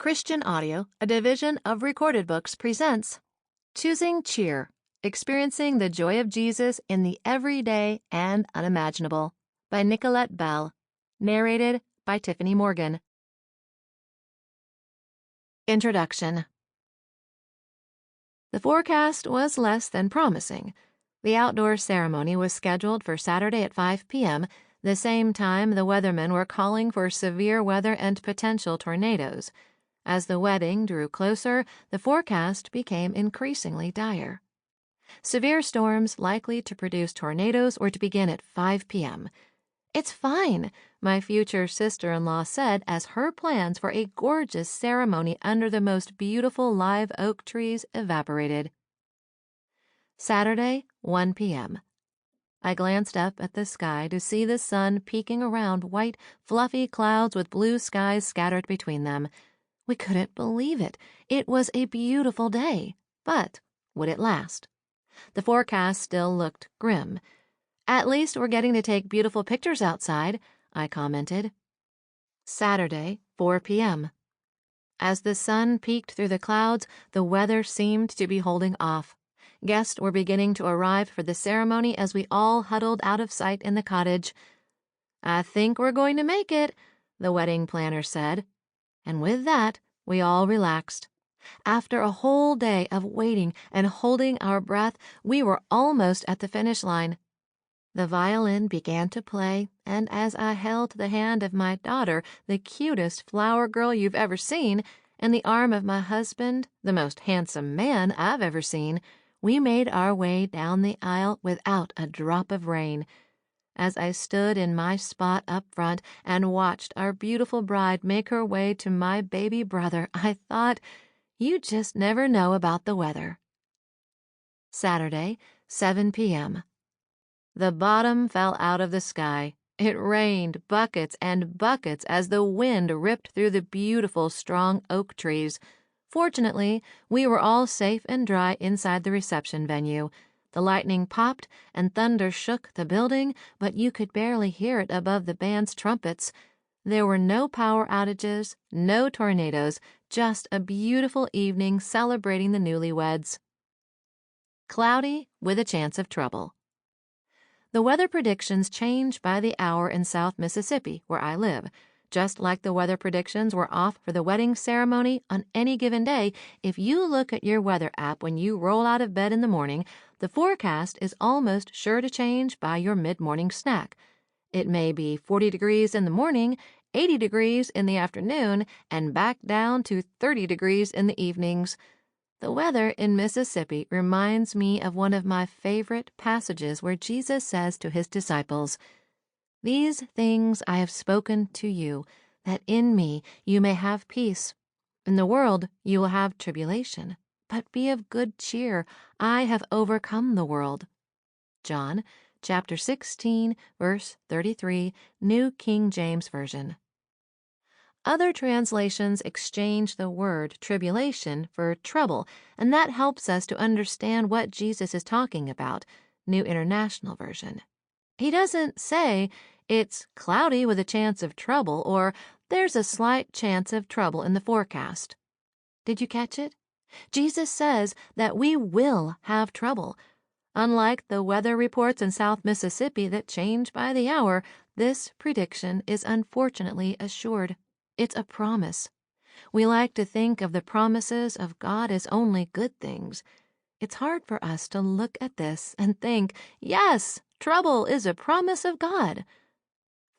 Christian Audio, a division of Recorded Books, presents Choosing Cheer, Experiencing the Joy of Jesus in the Everyday and Unimaginable by Nicolet Bell, narrated by Tiffany Morgan. Introduction. The forecast was less than promising. The outdoor ceremony was scheduled for Saturday at 5 p.m., the same time the weathermen were calling for severe weather and potential tornadoes. As the wedding drew closer, the forecast became increasingly dire. Severe storms likely to produce tornadoes were to begin at 5 p.m. "It's fine," my future sister-in-law said as her plans for a gorgeous ceremony under the most beautiful live oak trees evaporated. Saturday, 1 p.m. I glanced up at the sky to see the sun peeking around white, fluffy clouds with blue skies scattered between them. We couldn't believe it. It was a beautiful day, but would it last? The forecast still looked grim. "At least we're getting to take beautiful pictures outside," I commented. Saturday, 4 p.m. As the sun peeked through the clouds, the weather seemed to be holding off. Guests were beginning to arrive for the ceremony as we all huddled out of sight in the cottage. "I think we're going to make it," the wedding planner said. And with that, we all relaxed. After a whole day of waiting and holding our breath, we were almost at the finish line. The violin began to play, and as I held the hand of my daughter, the cutest flower girl you've ever seen, and the arm of my husband, the most handsome man I've ever seen, we made our way down the aisle without a drop of rain. As I stood in my spot up front and watched our beautiful bride make her way to my baby brother, I thought, you just never know about the weather. Saturday, 7 p.m. The bottom fell out of the sky. It rained buckets and buckets as the wind ripped through the beautiful, strong oak trees. Fortunately, we were all safe and dry inside the reception venue. The lightning popped and thunder shook the building, but you could barely hear it above the band's trumpets. There were no power outages, no tornadoes, just a beautiful evening celebrating the newlyweds. Cloudy with a chance of trouble. The weather predictions change by the hour in South Mississippi, where I live. Just like the weather predictions were off for the wedding ceremony on any given day, if you look at your weather app when you roll out of bed in the morning, the forecast is almost sure to change by your mid-morning snack. It may be 40 degrees in the morning, 80 degrees in the afternoon, and back down to 30 degrees in the evenings. The weather in Mississippi reminds me of one of my favorite passages where Jesus says to his disciples, "These things I have spoken to you, that in me you may have peace. In the world you will have tribulation, but be of good cheer. I have overcome the world." John chapter 16, verse 33, New King James Version. Other translations exchange the word tribulation for trouble, and that helps us to understand what Jesus is talking about. New International Version. He doesn't say, "It's cloudy with a chance of trouble," or "There's a slight chance of trouble in the forecast." Did you catch it? Jesus says that we will have trouble. Unlike the weather reports in South Mississippi that change by the hour, this prediction is unfortunately assured. It's a promise. We like to think of the promises of God as only good things. It's hard for us to look at this and think, yes, trouble is a promise of God.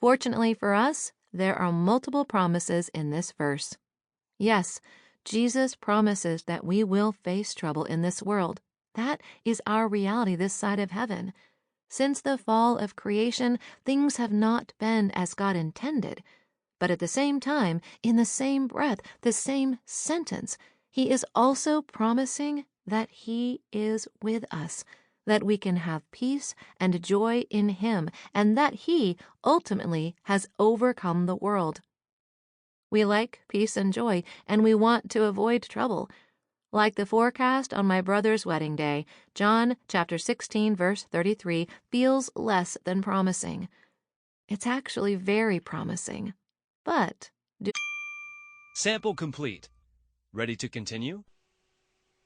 Fortunately for us, there are multiple promises in this verse. Yes, Jesus promises that we will face trouble in this world. That is our reality this side of heaven. Since the fall of creation, things have not been as God intended. But at the same time, in the same breath, the same sentence, he is also promising that he is with us, that we can have peace and joy in him, and that he ultimately has overcome the world. We like peace and joy, and we want to avoid trouble. Like the forecast on my brother's wedding day, John chapter 16, verse 33 feels less than promising. It's actually very promising. But Sample complete. Ready to continue?